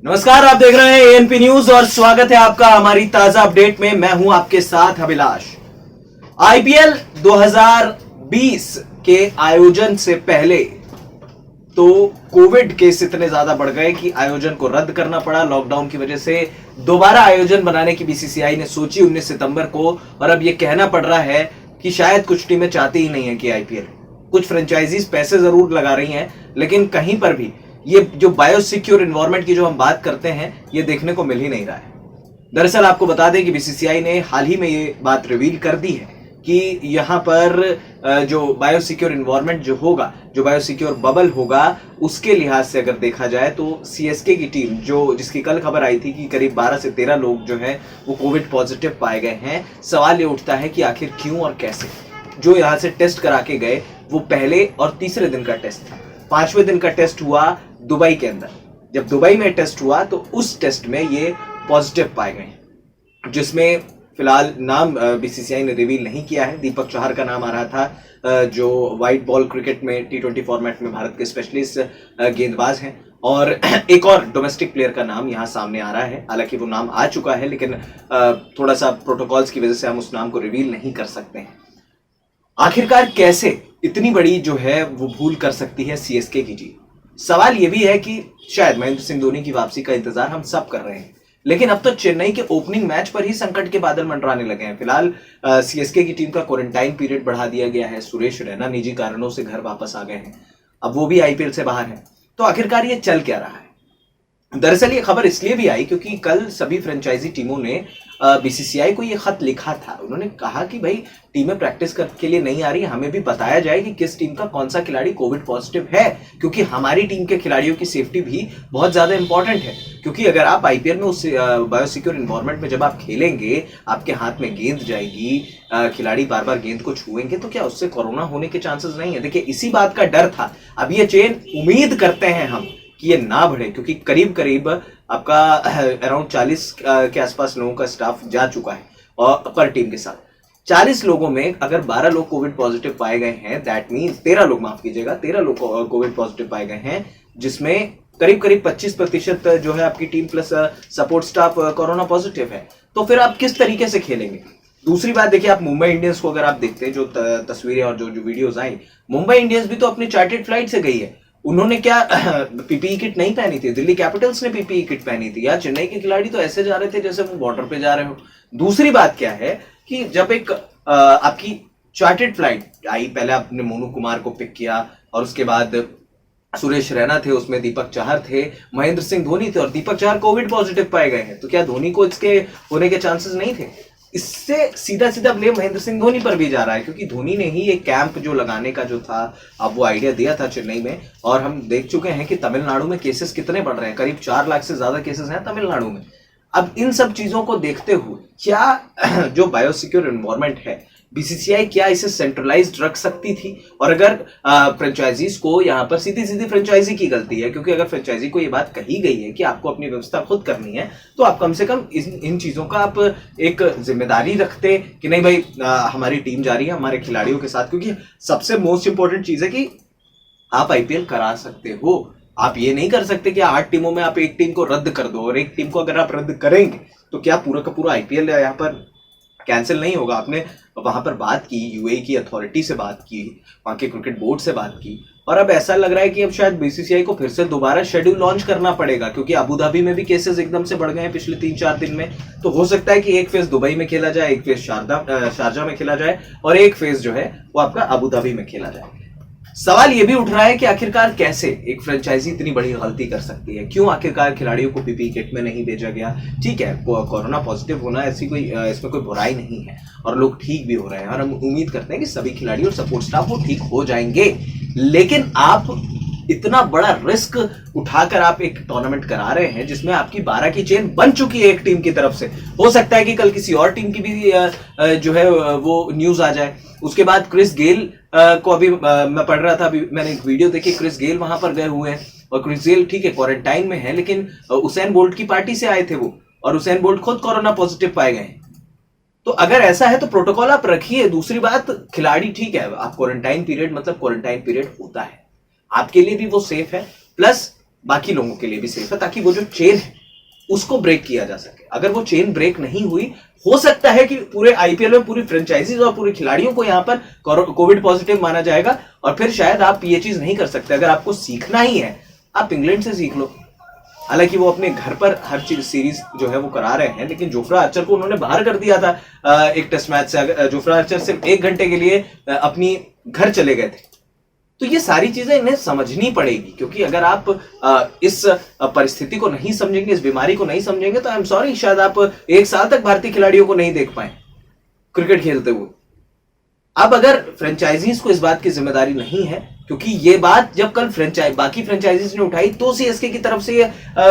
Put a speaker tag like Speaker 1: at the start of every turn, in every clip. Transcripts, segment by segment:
Speaker 1: नमस्कार, आप देख रहे हैं एएनपी न्यूज और स्वागत है आपका हमारी ताजा अपडेट में। मैं हूं आपके साथ अभिलाष। आईपीएल 2020 के आयोजन से पहले तो कोविड केस इतने ज्यादा बढ़ गए कि आयोजन को रद्द करना पड़ा। लॉकडाउन की वजह से दोबारा आयोजन बनाने की बीसीसीआई ने सोची 19 सितंबर को, और अब यह कहना पड़ रहा है कि शायद कुछ टीमें चाहती ही नहीं है कि आईपीएल। कुछ फ्रेंचाइजीज पैसे जरूर लगा रही हैं, लेकिन कहीं पर भी ये जो बायोसिक्योर एनवायरनमेंट की जो हम बात करते हैं, ये देखने को मिल ही नहीं रहा है। दरअसल आपको बता दें कि बीसीसीआई ने हाल ही में ये बात रिवील कर दी है कि यहां पर जो बायोसिक्योर एनवायरनमेंट जो होगा, जो बायोसिक्योर बबल होगा, उसके लिहाज से अगर देखा जाए तो सीएसके की टीम जिसकी कल खबर आई थी कि करीब 12 से 13 लोग जो हैं वो कोविड पॉजिटिव पाए गए हैं। सवाल ये उठता है कि आखिर क्यों और कैसे। जो यहां से टेस्ट करा के गए वो पहले और तीसरे दिन का टेस्ट था। 5वें दिन का टेस्ट हुआ दुबई के अंदर। जब दुबई में टेस्ट हुआ तो उस टेस्ट में ये पॉजिटिव पाए गए, जिसमें फिलहाल नाम बीसीसीआई ने रिवील नहीं किया है। दीपक चहर का नाम आ रहा था, जो व्हाइट बॉल क्रिकेट में T20 फॉर्मेट में भारत के स्पेशलिस्ट गेंदबाज हैं, और एक और डोमेस्टिक प्लेयर का नाम यहां सामने आ रहा है। हालांकि वो नाम आ चुका है, लेकिन थोड़ा सा प्रोटोकॉल्स की वजह से हम उस नाम को रिवील नहीं कर सकते हैं। आखिरकार कैसे इतनी बड़ी जो है वो भूल कर सकती है सीएसके की टीम। सवाल यह भी है कि शायद महेंद्र सिंह धोनी की वापसी का इंतजार हम सब कर रहे हैं, लेकिन अब तो चेन्नई के ओपनिंग मैच पर ही संकट के बादल मंडराने लगे हैं। फिलहाल सीएसके की टीम का क्वारंटाइन पीरियड बढ़ा दिया गया है। सुरेश रैना निजी कारणों से घर वापस आ गए हैं, अब वो भी आईपीएल से बाहर है। तो आखिरकार ये चल क्या रहा है? दरअसल ये खबर इसलिए भी आई क्योंकि कल सभी फ्रेंचाइजी टीमों ने बीसीसीआई को ये खत लिखा था। उन्होंने कहा कि भाई टीमें प्रैक्टिस के लिए नहीं आ रही, हमें भी बताया जाए कि किस टीम का कौन सा खिलाड़ी कोविड पॉजिटिव है, क्योंकि हमारी टीम के खिलाड़ियों की सेफ्टी भी बहुत ज्यादा इंपॉर्टेंट है। क्योंकि अगर आप आईपीएल में उस बायोसिक्योर एनवायरनमेंट में जब आप खेलेंगे, आपके हाथ में गेंद जाएगी, खिलाड़ी बार बार गेंद को छुएंगे, तो क्या उससे कोरोना होने के चांसेस नहीं है? देखिए, इसी बात का डर था। अब ये चेन उम्मीद करते हैं हम कि ये ना बढ़े, क्योंकि करीब करीब आपका अराउंड 40 के आसपास लोगों का स्टाफ जा चुका है और पर टीम के साथ 40 लोगों में अगर 12 लोग कोविड पॉजिटिव पाए गए हैं, दैट मींस 13 लोग, माफ कीजिएगा, 13 लोग कोविड पॉजिटिव पाए गए हैं, जिसमें करीब करीब 25% जो है आपकी team plus support staff corona positive है। तो फिर आप किस तरीके से खेलेंगे? दूसरी बात देखिए, आप मुंबई इंडियंस को अगर आप देखते हैं, जो तस्वीरें और जो वीडियोज आई, मुंबई इंडियंस भी तो अपनी चार्टेड फ्लाइट से गई है। उन्होंने क्या पीपीई किट नहीं पहनी थी? दिल्ली कैपिटल्स ने पीपीई किट पहनी थी। या चेन्नई के खिलाड़ी तो ऐसे जा रहे थे जैसे वो बॉर्डर पे जा रहे हो। दूसरी बात क्या है कि जब एक आपकी चार्टेड फ्लाइट आई, पहले आपने मोनू कुमार को पिक किया और उसके बाद सुरेश रैना थे, उसमें दीपक चहर थे, महेंद्र सिंह धोनी थे, और दीपक चहर कोविड पॉजिटिव पाए गए हैं। तो क्या धोनी को इसके होने के चांसेस नहीं थे? इससे सीधा सीधा ब्लेम महेंद्र सिंह धोनी पर भी जा रहा है, क्योंकि धोनी ने ही एक कैंप जो लगाने का जो था, अब वो आइडिया दिया था चेन्नई में। और हम देख चुके हैं कि तमिलनाडु में केसेस कितने बढ़ रहे हैं, करीब 4 लाख से ज्यादा केसेस हैं तमिलनाडु में। अब इन सब चीजों को देखते हुए क्या जो बायोसिक्योर एनवायरनमेंट है, बीसीसीआई क्या इसे सेंट्रलाइज्ड रख सकती थी? और अगर फ्रेंचाइजीज को यहाँ पर सीधी सीधी फ्रेंचाइजी की गलती है, क्योंकि अगर फ्रेंचाइजी को ये बात कही गई है कि आपको अपनी व्यवस्था खुद करनी है, तो आप कम से कम इन चीजों का आप एक जिम्मेदारी रखते कि नहीं भाई, हमारी टीम जा रही है हमारे खिलाड़ियों के साथ। क्योंकि सबसे मोस्ट इंपॉर्टेंट चीज है कि आप आईपीएल करा सकते हो। आप ये नहीं कर सकते कि 8 टीमों में आप एक टीम को रद्द कर दो, और एक टीम को अगर आप रद्द करेंगे तो क्या पूरा का पूरा आईपीएल यहाँ पर कैंसिल नहीं होगा? आपने वहां पर बात की, यूएई की अथॉरिटी से बात की, वहां के क्रिकेट बोर्ड से बात की, और अब ऐसा लग रहा है कि अब शायद बीसीसीआई को फिर से दोबारा शेड्यूल लॉन्च करना पड़ेगा, क्योंकि अबू धाबी में भी केसेस एकदम से बढ़ गए हैं पिछले 3-4 दिन में। तो हो सकता है कि एक फेज दुबई में खेला जाए, एक फेज शारजा में खेला जाए, और एक फेज जो है वो आपका अबू धाबी में खेला जाए। सवाल यह भी उठ रहा है कि आखिरकार कैसे एक फ्रेंचाइजी इतनी बड़ी गलती कर सकती है? क्यों आखिरकार खिलाड़ियों को पीपीई किट में नहीं भेजा गया? ठीक है, कोरोना पॉजिटिव होना ऐसी कोई इसमें कोई बुराई नहीं है, और लोग ठीक भी हो रहे हैं, और हम उम्मीद करते हैं कि सभी खिलाड़ी और सपोर्ट स्टाफ वो ठीक हो जाएंगे। लेकिन आप इतना बड़ा रिस्क उठाकर आप एक टूर्नामेंट करा रहे हैं जिसमें आपकी 12 की चेन बन चुकी है एक टीम की तरफ से। हो सकता है कि कल किसी और टीम की भी जो है वो न्यूज आ जाए। उसके बाद क्रिस गेल को अभी मैं पढ़ रहा था, अभी मैंने एक वीडियो देखी, क्रिस गेल वहां पर गए हुए हैं, और क्रिस गेल ठीक है क्वारंटाइन में है, लेकिन उसेन बोल्ट की पार्टी से आए थे वो, और उसेन बोल्ट खुद कोरोना पॉजिटिव पाए गए हैं। तो अगर ऐसा है तो प्रोटोकॉल आप रखिए। दूसरी बात, खिलाड़ी ठीक है, आप क्वारंटाइन पीरियड मतलब क्वारंटाइन पीरियड होता है, आपके लिए भी वो सेफ है, प्लस बाकी लोगों के लिए भी सेफ है, ताकि वो जो चेन है उसको ब्रेक किया जा सके। अगर वो चेन ब्रेक नहीं हुई, हो सकता है कि पूरे आईपीएल में पूरी फ्रेंचाइजीज और पूरे खिलाड़ियों को यहां पर कोविड पॉजिटिव माना जाएगा, और फिर शायद आप ये चीज नहीं कर सकते। अगर आपको सीखना ही है, आप इंग्लैंड से सीख लो। हालांकि वो अपने घर पर हर चीज सीरीज जो है वो करा रहे हैं, लेकिन जोफ्रा आर्चर को उन्होंने बाहर कर दिया था एक टेस्ट मैच से। जोफ्रा आर्चर सिर्फ 1 घंटे के लिए अपनी घर चले गए थे। तो ये सारी चीजें इन्हें समझनी पड़ेगी, क्योंकि अगर आप इस परिस्थिति को नहीं समझेंगे, इस बीमारी को नहीं समझेंगे, तो आई एम सॉरी, शायद आप 1 साल तक भारतीय खिलाड़ियों को नहीं देख पाए क्रिकेट खेलते हुए। अब अगर फ्रेंचाइजीज को इस बात की जिम्मेदारी नहीं है, क्योंकि ये बात जब कल बाकी फ्रेंचाइजीज ने उठाई तो सीएसके की तरफ से ये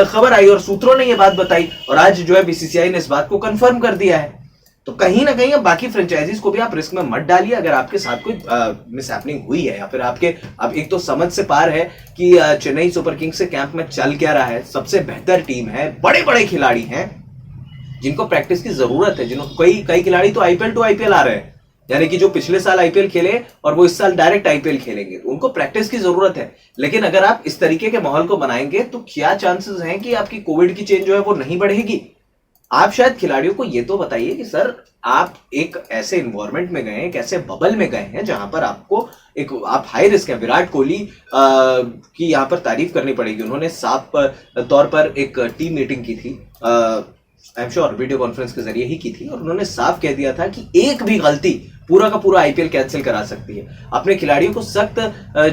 Speaker 1: खबर आई और सूत्रों ने ये बात बताई, और आज जो है बीसीसीआई ने इस बात को कंफर्म कर दिया है। तो कहीं ना कहीं अब बाकी फ्रेंचाइजीज को भी आप रिस्क में मत डालिए। अगर आपके साथ कोई मिसहैपनिंग हुई है, या फिर आपके अब एक तो समझ से पार है कि चेन्नई सुपर किंग्स से कैंप में चल क्या रहा है, सबसे बेहतर टीम है, बड़े बड़े खिलाड़ी हैं जिनको प्रैक्टिस की जरूरत है, जिनको कई खिलाड़ी तो आईपीएल टू आईपीएल आ रहे हैं, यानी कि जो पिछले साल आईपीएल खेले और वो इस साल डायरेक्ट आईपीएल खेलेंगे, उनको प्रैक्टिस की जरूरत है। लेकिन अगर आप इस तरीके के माहौल को बनाएंगे तो क्या चांसेस हैं कि आपकी कोविड की चेन जो है वो नहीं बढ़ेगी। आप शायद खिलाड़ियों को ये तो बताइए कि सर, आप एक ऐसे इन्वायरमेंट में गए, एक ऐसे बबल में गए हैं जहां पर आपको आप हाई रिस्क है। विराट कोहली की यहां पर तारीफ करनी पड़ेगी, उन्होंने साफ तौर पर एक टीम मीटिंग की थी, I am sure video conference के जरिए ही की थी, और उन्होंने साफ कह दिया था कि एक भी गलती पूरा का पूरा आईपीएल कैंसिल करा सकती है। अपने खिलाड़ियों को सख्त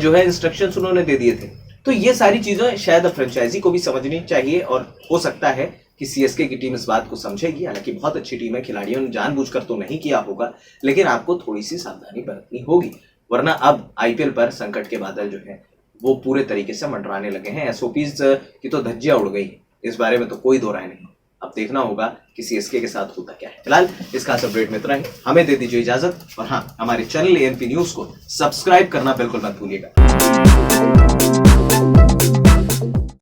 Speaker 1: जो है इंस्ट्रक्शंस उन्होंने दे दिए थे। तो ये सारी चीजें शायद फ्रेंचाइजी को भी समझनी चाहिए, और हो सकता है कि सीएसके की टीम इस बात को समझेगी। हालांकि बहुत अच्छी टीम है, खिलाड़ियों ने जानबूझकर तो नहीं किया होगा, लेकिन आपको थोड़ी सी सावधानी बरतनी होगी, वरना अब आईपीएल पर संकट के बादल जो है वो पूरे तरीके से मंडराने लगे हैं। एसओपीज की तो धज्जियां उड़ गई, इस बारे में तो कोई दो राय नहीं। अब देखना होगा कि सीएसके के साथ होता क्या है। फिलहाल इस खास अपडेट में इतना ही, हमें दे दीजिए इजाजत, और हाँ, हमारे चैनल एएनपी न्यूज को सब्सक्राइब करना बिल्कुल मत भूलिएगा।